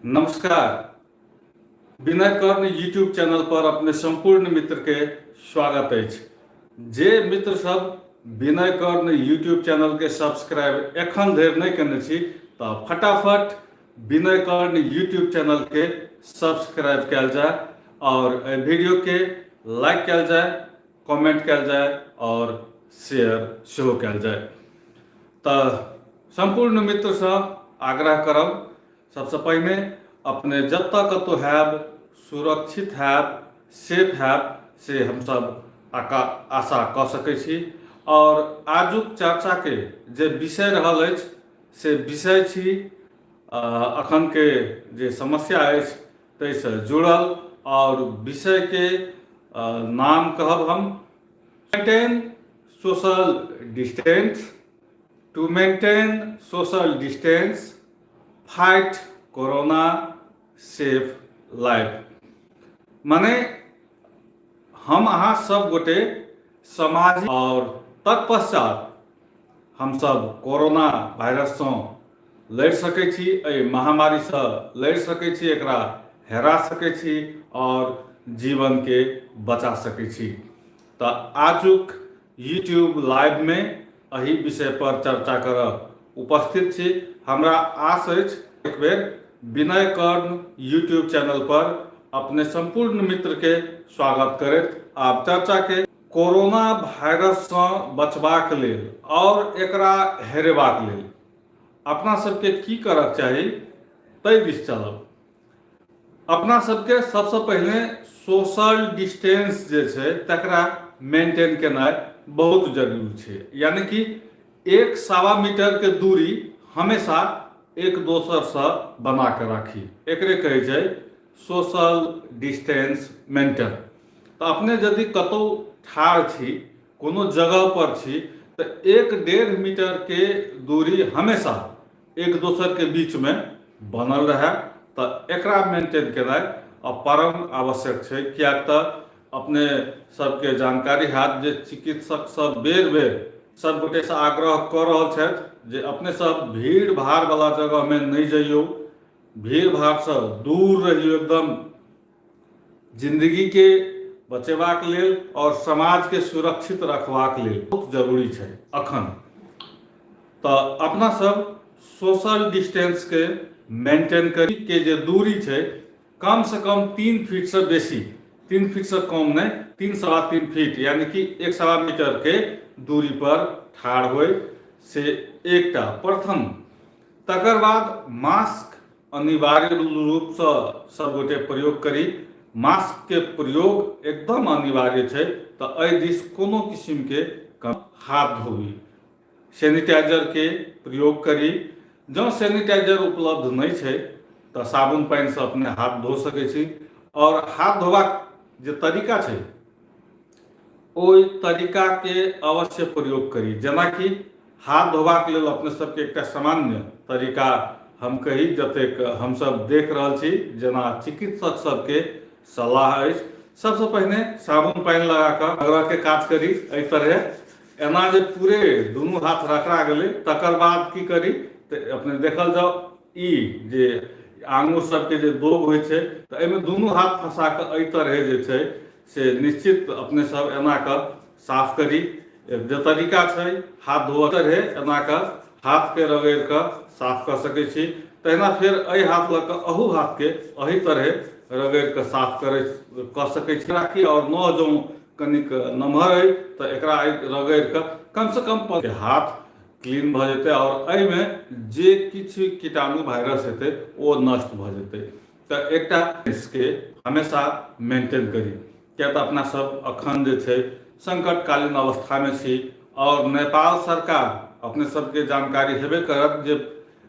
नमस्कार। विनय कर्ण YouTube channel पर अपने संपूर्ण मित्र के स्वागत है। जे मित्र सब विनय कर्ण यूट्यूब चैनल के सब्सक्राइब एखन धरि नहीं करने छी तो फटाफट विनय कर्ण यूट्यूब चैनल के सब्सक्राइब कल जाए और वीडियो के लाइक कल जाए, कमेंट कल जाए और शेयर सेहो कल जाए। तो संपूर्ण मित्र सब आग्रह करब, सबसे पहले अपने जब तक कतौ हैब, सुरक्षित हैब, सेफ हैब से हम सब आशा कऽ सकै छी। और आजुक चर्चा के जे विषय रहल अछि से विषय छी अखन के जे समस्या अछि ताहिसँ जुड़ल, और विषय के नाम कहब हम maintain social distance, to maintain social distance, fight corona, safe life. माने हम अहाँ सब गोटे समाज और तत्पश्चात हम सब कोरोना वायरस से लड़ सकै छी, एहि महामारी से लड़ सकै छी, एकरा हेरा सकै छी और जीवन के बचा सकै छी। तो आजुक यूट्यूब लाइव में एहि विषय पर चर्चा करब उपस्थित छी। हमरा आस अछि एक बेर विनय कर्ण यूट्यूब चैनल पर अपने संपूर्ण मित्र के स्वागत करैत आब चर्चा के कोरोना वायरस से बचबाक लेल और एकरा हेरेबाक लेल अपना सबके की करक चाही ताहि दिस चलब। अपना सबके सबसे पहले सोशल डिस्टेंस जे छै तकरा मेंटेन केनाइ बहुत जरूरी छै। यानी कि 1-1.25 मीटर के दूरी हमेशा एक दोसर से बना के राखी, एकरे कहे छै सोशल डिस्टेंस मेंटेन। तो अपने यदि कतौ ठाढ़ छी, कोनो जगह पर छी, तो 1-1.5 मीटर के दूरी हमेशा एक दोसर के बीच में बनल रहे। तो एकरा मेंटेन केनाइ परम आवश्यक छै। कियाक तो अपने सबके जानकारी हैत जे चिकित्सक सब बेर बेर सब गोटे से आग्रह कऽ रहल छथि जे अपने सब भीड़ भाड़ वाला जगह में नहीं जाइयो, भीड़ भाड़ से दूर रहियो, एकदम जिंदगी के बचेबाक लेल और समाज के सुरक्षित रखबाक लेल बहुत जरूरी छै अखन। तो अपना सब सोशल डिस्टेंस के मेंटेन करी के जे दूरी छै कम से कम 3 फीट से बेसी, 3 फीट से कम नहीं, 3-3.25 फीट यानी कि 1.25 मीटर के दूरी पर ठाढ़ होय से एकटा प्रथम। तकर बाद मास्क अनिवार्य रूप से सब गोटे प्रयोग करी। मास्क के प्रयोग एकदम अनिवार्य छै। तो एहि दिस कोनो किस्म के हाथ धोबी, सैनिटाइजर के प्रयोग करी। जँ सैनिटाइजर उपलब्ध नहीं छै तो साबुन पानी से अपने हाथ धो सकै छी। और हाथ धोबाक जे तरीका छै ओहि तरीका के अवश्य प्रयोग करी। जेना कि हाथ धोबाक लेल अपने सबके एकटा सामान्य तरीका हम कही, जतेक हम सब देख रहल छी, जेना चिकित्सक सबके सलाह अछि। सबसे पहले साबुन पानी लगा कर के काज करी। एहि तरह एना जे पूरे दुनू हाथ रगड़ा गेलै तकर बाद की करी तो अपने देखल जाओ ई जे आंगुर सबके जे दोग होइ छै तो एहिमे दुनू हाथ फंसा के एहि तरह जे छै से निश्चित अपने सब एना कर साफ करी। जे तरीका छै हाथ धोअ रहे एना कर हाथ के रगड़ कर साफ कर सकै छी। तहिना फिर एहि हाथ लऽ कऽ अहू हाथ के एही तरह रगड़ के साफ कर सकै छी। राखी और नह जो कनिक नमहर है तो एकरा रगड़ के कम से कम हाथ क्लीन भ जेतै और एहिमे जे किछु कीटाणु वायरस हेतै ओ नष्ट भ जेतै। तो एकटा इसके हमेशा मेंटेन करी। क्या तो अपना सब अखन जे छै संकटकालीन अवस्था में छी और नेपाल सरकार अपने सबके जानकारी हेबे करत जे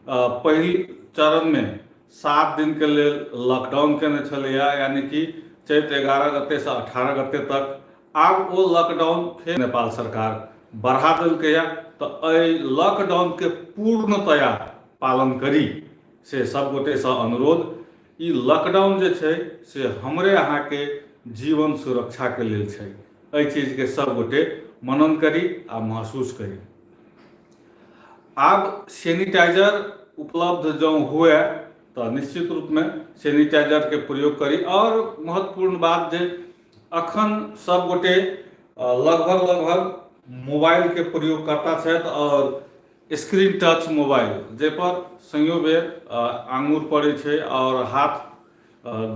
पहिल चरण में 7 दिन के लेल लॉकडाउन केने छलैया, यानी कि चैत 11 गते से 18 गते तक। आब वो लॉकडाउन फिर नेपाल सरकार बढ़ा देलकैया। तो एहि लॉकडाउन के पूर्णतया पालन करी से सब गोटे से अनुरोध। ई लॉकडाउन जे छै से हमरे अहाँ के जीवन सुरक्षा के लेल छै। एहि चीज के सब गोटे मनन करी आ महसूस करी। आब सैनिटाइजर उपलब्ध जो हुए तो निश्चित रूप में सैनिटाइजर के प्रयोग करी। और महत्वपूर्ण बात जे अखन सब गोटे लगभग लगभग मोबाइल के प्रयोग करता छथि और स्क्रीन टच मोबाइल जे पर संयो बेर आंगुर पड़े छै और हाथ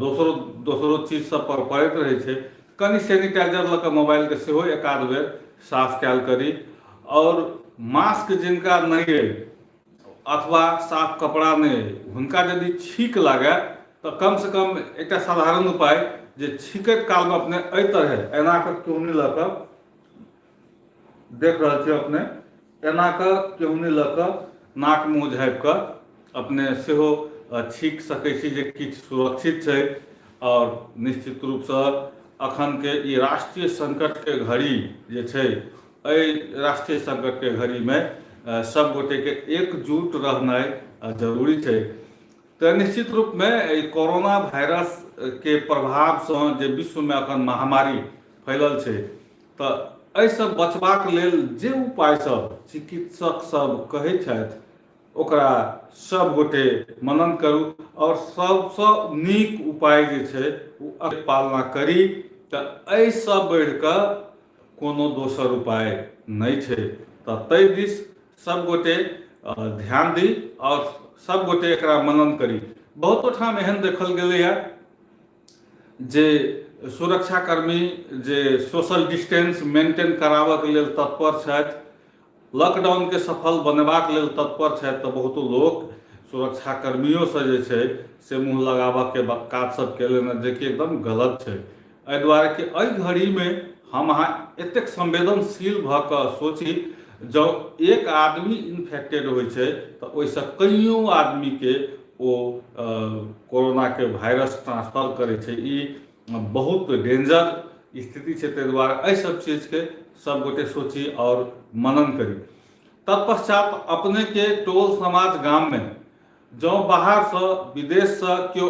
दोसरो दोसरो चीज सब पर पड़ैत रहे छै। कनि सैनिटाइजर लऽ कऽ मोबाइल के सेहो एक आध बेर साफ कैल करी। और मास्क जिनका नहीं है अथवा साफ कपड़ा नहीं है हुनका यदि छींक लागे तो कम से कम एक साधारण उपाय जे छींकैत काल में अपने एहि तरह एना कऽ केहूनी लऽ कऽ देख रहल छी अपने एना कऽ केहूनी लऽ कऽ नाक मुँह झाँपि कऽ अपने सेहो छींक सकै छी जे किछु सुरक्षित छै। और निश्चित रूप से अखन के ई राष्ट्रीय संकट के घड़ी जे छै एहि राष्ट्रीय संकट के घड़ी में सब गोटे के एकजुट रहनाइ जरूरी छै। तो निश्चित रूप में कोरोना वायरस के प्रभाव से जे विश्व में अखन महामारी फैलल छै तो एहिसँ बचबाक लेल जे उपाय सब चिकित्सक सब कहै छथि ओकरा सब गोटे मनन करू और सबसँ नीक उपाय जे छै ओ पालना करी। तो एहिसँ बढ़ि कऽ कोनो दोसर उपाय नहीं छै। तो ताहि दिस सब गोटे ध्यान दी और सब गोटे एकरा मनन करी। बहुतो ठाम एहन देखल गेलैया जे सुरक्षाकर्मी जे सोशल डिस्टेंस मेंटेन कराबक लेल तत्पर छथि, लॉकडाउन के सफल बनेबाक लेल तत्पर छथि, तो बहुतो लोग सुरक्षाकर्मियों से जे छै से मुँह लगाबक के काज सब केलनि जे कि एकदम गलत छै। एहि दुआरे कि एहि घड़ी में हम अहाँ एतेक संवेदनशील भऽ कऽ सोची जँ एक आदमी इन्फेक्टेड होइ छै तऽ ओहिसँ कईयों आदमी के ओ कोरोना के वायरस ट्रांसफर करे छै। ई बहुत डेंजर स्थिति छै। ताहि दुआरे एहि सब चीज के सब गोटे सोची और मनन करी। तत्पश्चात अपने के टोल समाज गाम में जँ बाहर से विदेश से केओ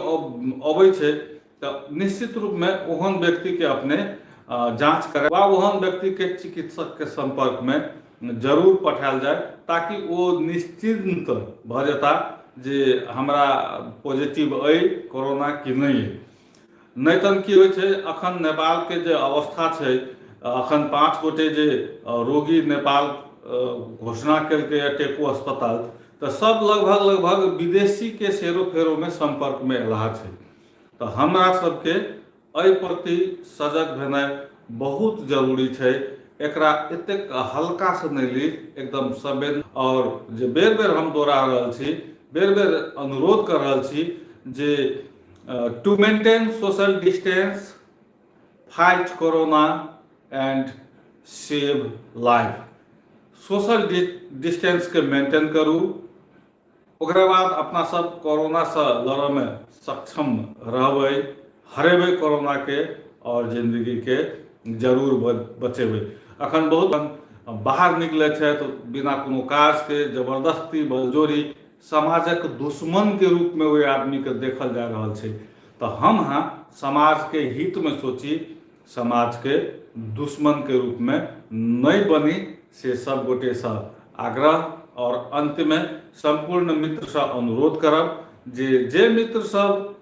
अबै छै तो निश्चित रूप में ओहन व्यक्ति के अपने जांच करे वा ओहन व्यक्ति के चिकित्सक के संपर्क में जरूर पठायल जाए ताकि वो निश्चिंत भऽ जेता जे हमरा पॉजिटिव अइ कोरोना कि नहीं है। नहीं तन की होइ छै अखन नेपाल के जे अवस्था छै अखन 5 गोटे जे रोगी नेपाल घोषणा केलकै टेको अस्पताल तो सब लगभग लगभग विदेशी के सेरो फेरो में संपर्क में एलाह छै। तो हमरा सबके एहि प्रति सजग भेनाइ बहुत जरूरी छै। एकरा एतेक हल्का से नहीं ली, एकदम संवेदन और जे बेर बेर हम दोहरा रहल छी, बेर बेर अनुरोध कर रहल छी जे to maintain social distance, fight corona and save life. Social distance के मेंटेन करू, ओकरा बाद अपना सब कोरोना से लड़ऽ में सक्षम रहबै, हरेबै कोरोना के और जिंदगी के जरूर बचेबै। अखन बहुत बाहर निकले छै तो बिना कोनो काज के जबरदस्ती बलजोरी समाजक दुश्मन के रूप में वही आदमी के देखल जा रहल छै। तो हम हाँ समाज के हित में सोची, समाज के दुश्मन के रूप में नहीं बनी से सब गोटे से आग्रह और अंत में संपूर्ण मित्र से अनुरोध करब जे मित्र सब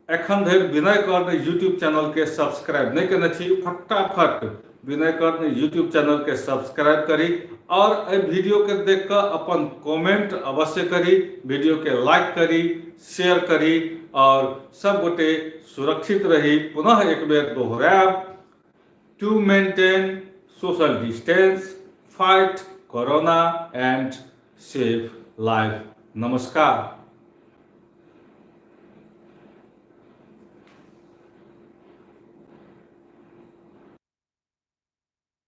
एखन धरि विनय कर्ण यूट्यूब चैनल के सब्सक्राइब नहीं केने छी फटाफट विनय कर्ण यूट्यूब चैनल के सब्सक्राइब करी और वीडियो के देख कर अपन कमेंट अवश्य करी, वीडियो के लाइक करी, शेयर करी और सब गोटे सुरक्षित रही। पुनः एक बेर दोहराएब, to maintain social distance, fight corona and save life. नमस्कार।